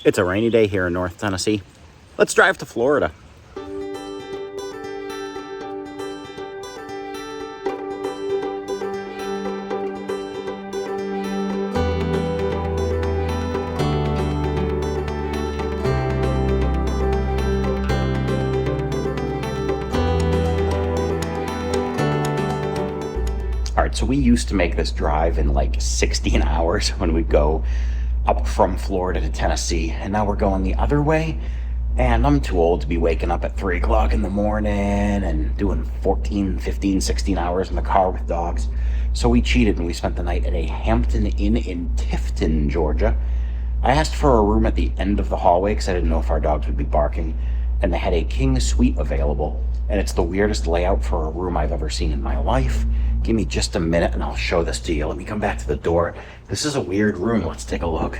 It's a rainy day here in North Tennessee. Let's drive to Florida. All right, so we used to make this drive in like 16 hours when we go up from Florida to Tennessee, and now we're going the other way, and I'm too old to be waking up at 3 o'clock in the morning and doing 14, 15, 16 hours in the car with dogs. So we cheated and we spent the night at a Hampton Inn in Tifton, Georgia. I asked for a room at the end of the hallway because I didn't know if our dogs would be barking, and they had a king suite available, and it's the weirdest layout for a room I've ever seen in my life. Give me just a minute and I'll show this to you. Let me come back to the door. This is a weird room. Let's take a look.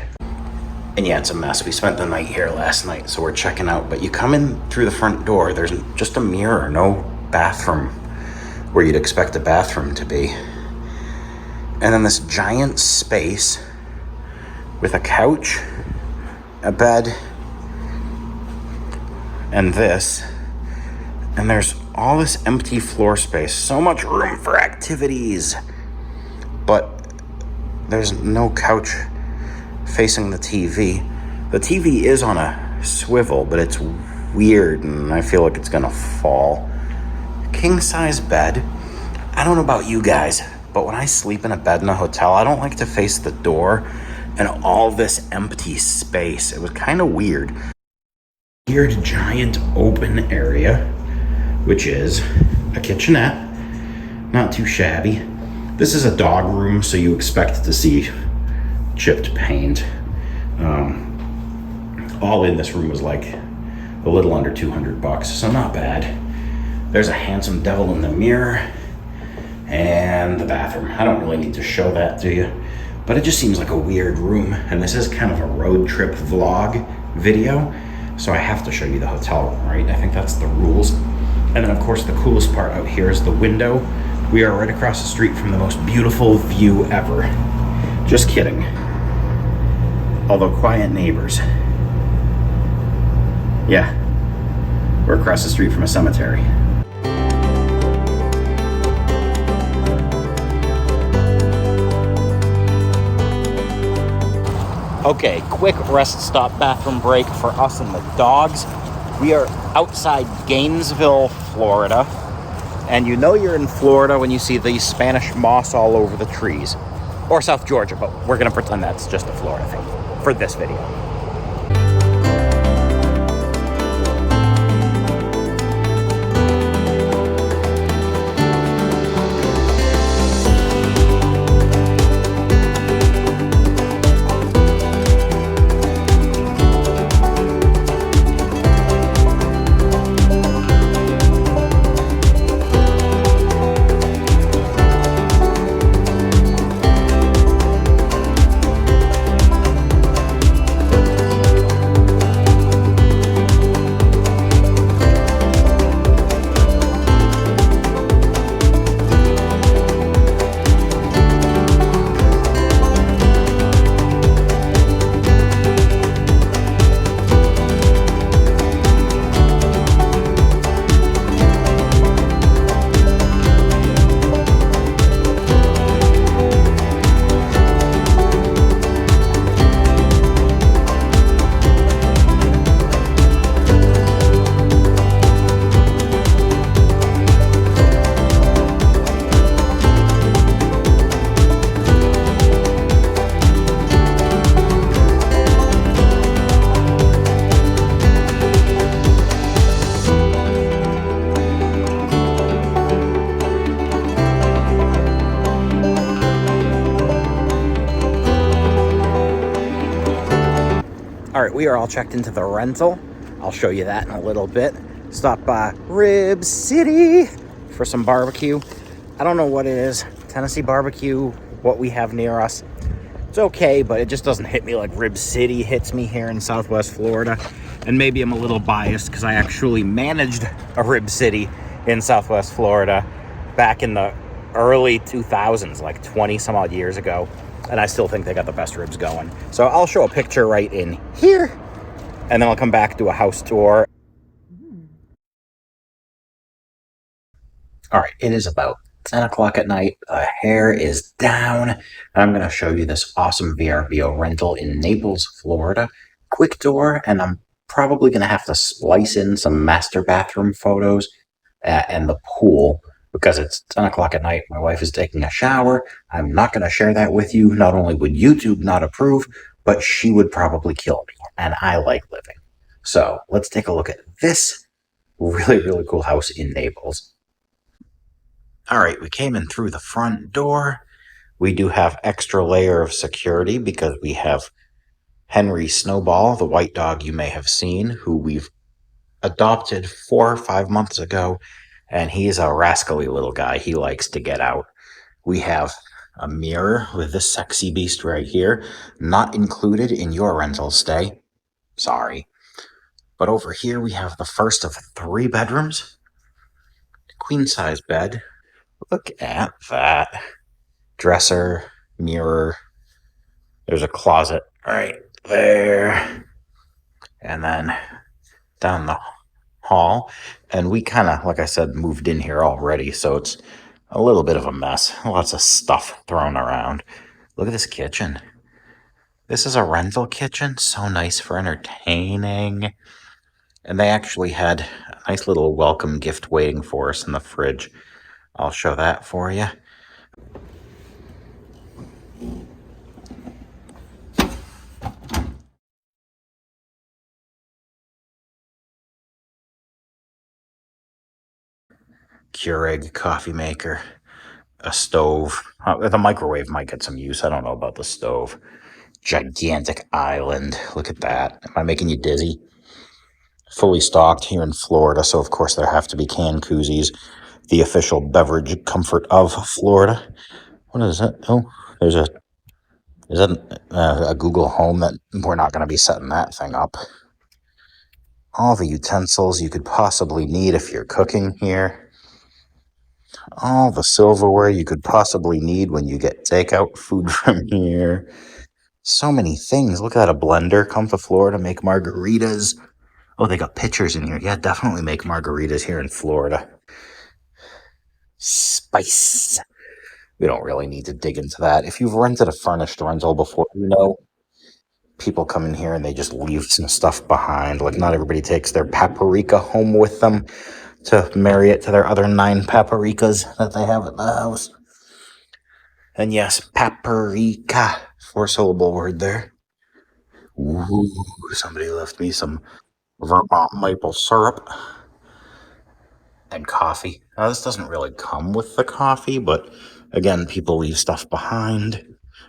And yeah, it's a mess. We spent the night here last night, so we're checking out. But you come in through the front door, there's just a mirror, no bathroom where you'd expect a bathroom to be. And then this giant space with a couch, a bed, and this. And there's all this empty floor space, so much room for activities, but there's no couch facing the TV. The TV is on a swivel, but it's weird and I feel like it's gonna fall. King size bed. I don't know about you guys, but when I sleep in a bed in a hotel, I don't like to face the door and all this empty space. It was kind of weird. Weird giant open area, which is a kitchenette, not too shabby. This is a dog room, so you expect to see chipped paint. All in this room was like a little under $200, so not bad. There's a handsome devil in the mirror and the bathroom. I don't really need to show that to you, but it just seems like a weird room, and this is kind of a road trip vlog video, so I have to show you the hotel room, right? I think that's the rules. And then, of course, the coolest part out here is the window. We are right across the street from the most beautiful view ever. Just kidding. Although quiet neighbors. Yeah, we're across the street from a cemetery. Okay, quick rest stop bathroom break for us and the dogs. We are outside Gainesville, Florida, and you know you're in Florida when you see the Spanish moss all over the trees. Or South Georgia, but we're gonna pretend that's just a Florida thing for this video. All right, we are all checked into the rental. I'll show you that in a little bit. Stop by Rib City for some barbecue. I don't know what it is. Tennessee barbecue, what we have near us. It's okay, but it just doesn't hit me like Rib City hits me here in Southwest Florida. And maybe I'm a little biased because I actually managed a Rib City in Southwest Florida back in the early 2000s, like 20 some odd years ago. And I still think they got the best ribs going. So I'll show a picture right in here and then I'll come back, do a house tour. All right, it is about 10 o'clock at night. The hair is down, and I'm going to show you this awesome VRBO rental in Naples, Florida. Quick tour, and I'm probably going to have to splice in some master bathroom photos and the pool because it's 10 o'clock at night. My wife is taking a shower. I'm not going to share that with you. Not only would YouTube not approve, but she would probably kill me, and I like living. So let's take a look at this really, really cool house in Naples. All right, we came in through the front door. We do have extra layer of security because we have Henry Snowball, the white dog you may have seen, who we've adopted 4 or 5 months ago, and he's a rascally little guy. He likes to get out. We have a mirror with this sexy beast right here, not included in your rental stay. Sorry. But over here we have the first of 3 bedrooms, queen size bed. Look at that. Dresser, mirror. There's a closet right there. And then down the hall. And we kind of, like I said, moved in here already. So it's a little bit of a mess. Lots of stuff thrown around. Look at this kitchen. This is a rental kitchen. So nice for entertaining. And they actually had a nice little welcome gift waiting for us in the fridge. I'll show that for you. Keurig coffee maker, a stove. The microwave might get some use. I don't know about the stove. Gigantic island. Look at that. Am I making you dizzy? Fully stocked here in Florida, so of course there have to be can koozies, the official beverage comfort of Florida. What is that? Oh, there's a is that a Google Home that we're not going to be setting that thing up. All the utensils you could possibly need if you're cooking here. All the silverware you could possibly need when you get takeout food from here. So many things. Look at that, a blender. Come to Florida, make margaritas. Oh, they got pitchers in here. Yeah, definitely make margaritas here in Florida. Spice. We don't really need to dig into that. If you've rented a furnished rental before, you know people come in here and they just leave some stuff behind. Like, not everybody takes their paprika home with them to marry it to their other 9 paprikas that they have at the house. And yes, paprika. 4-syllable word there. Ooh, somebody left me some Vermont maple syrup and coffee. Now, this doesn't really come with the coffee, but again, people leave stuff behind.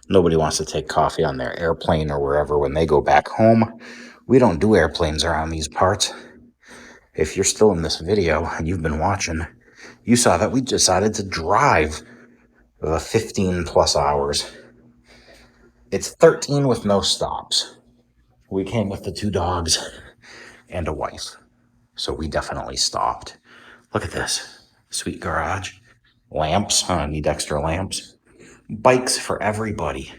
Nobody wants to take coffee on their airplane or wherever when they go back home. We don't do airplanes around these parts. If you're still in this video and you've been watching, you saw that we decided to drive 15 plus hours. It's 13 with no stops. We came with the 2 dogs and a wife, so we definitely stopped. Look at this. Sweet garage. Lamps. I need extra lamps. Bikes for everybody.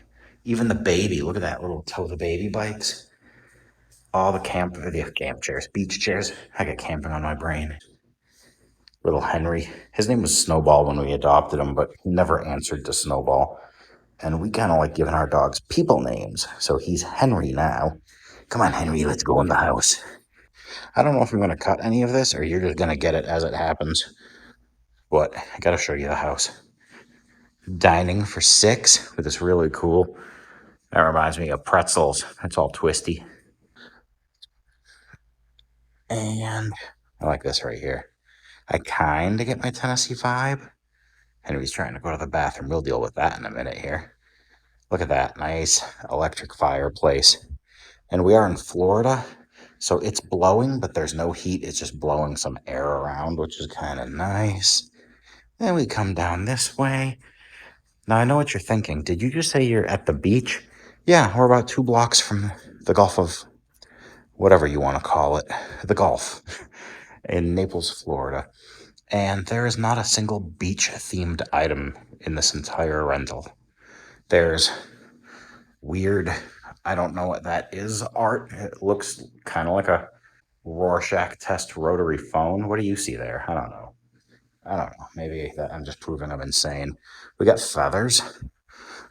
Even the baby. Look at that little tow the baby bikes. All the camp chairs, beach chairs. I got camping on my brain. Little Henry. His name was Snowball when we adopted him, but he never answered to Snowball. And we kind of like giving our dogs people names. So he's Henry now. Come on, Henry, let's go in the house. I don't know if I'm going to cut any of this or you're just going to get it as it happens. But I got to show you the house. Dining for 6 with this really cool. That reminds me of pretzels. It's all twisty. And I like this right here. I kind of get my Tennessee vibe. Henry's trying to go to the bathroom. We'll deal with that in a minute here. Look at that. Nice electric fireplace. And we are in Florida, so it's blowing, but there's no heat. It's just blowing some air around, which is kind of nice. Then we come down this way. Now, I know what you're thinking. Did you just say you're at the beach? Yeah, we're about 2 blocks from the Gulf of whatever you want to call it, the Gulf in Naples, Florida. And there is not a single beach-themed item in this entire rental. There's weird I don't know what that is, Art. It looks kind of like a Rorschach test rotary phone. What do you see there? I don't know. I don't know. Maybe that I'm just proving I'm insane. We got feathers,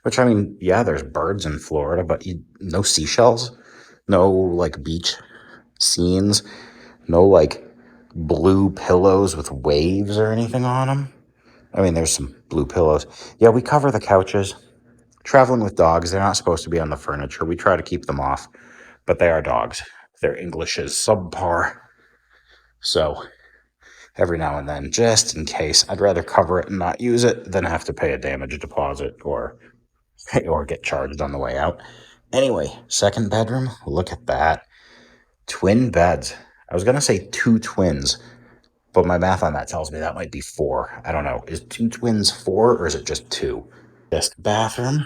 which I mean, yeah, there's birds in Florida, but no seashells, no like beach scenes, no like blue pillows with waves or anything on them. I mean, there's some blue pillows. Yeah, we cover the couches. Traveling with dogs, they're not supposed to be on the furniture. We try to keep them off, but they are dogs. Their English is subpar. So every now and then, just in case, I'd rather cover it and not use it than have to pay a damage deposit or get charged on the way out. Anyway, second bedroom, look at that. Twin beds. I was going to say two twins, but my math on that tells me that might be four. I don't know. Is two twins four or is it just two? Just bathroom.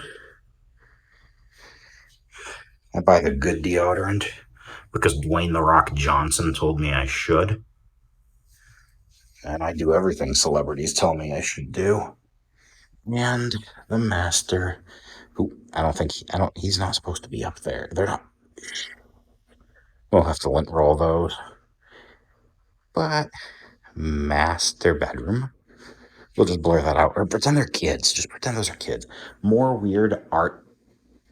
I buy the good deodorant because Dwayne The Rock Johnson told me I should. And I do everything celebrities tell me I should do. And the master, who he's not supposed to be up there. They're not. We'll have to lint roll those. But master bedroom. We'll just blur that out or pretend they're kids. Just pretend those are kids. More weird art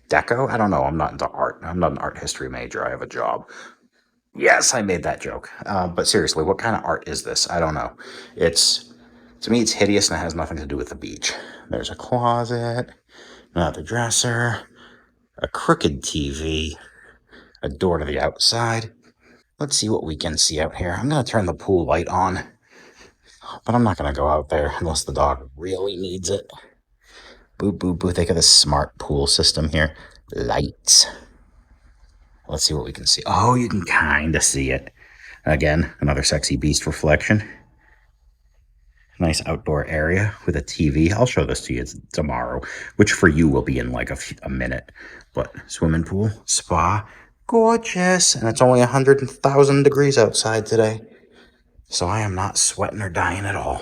deco. I don't know. I'm not into art. I'm not an art history major. I have a job. Yes, I made that joke. But seriously, what kind of art is this? I don't know. It's to me, it's hideous and it has nothing to do with the beach. There's a closet, another dresser, a crooked TV, a door to the outside. Let's see what we can see out here. I'm gonna turn the pool light on, but I'm not gonna go out there unless the dog really needs it. Boo, boo, boo. They got a smart pool system here. Lights. Let's see what we can see. Oh, you can kind of see it. Again, another sexy beast reflection. Nice outdoor area with a TV. I'll show this to you tomorrow, which for you will be in like a minute. But swimming pool, spa, gorgeous. And it's only 100,000 degrees outside today. So I am not sweating or dying at all.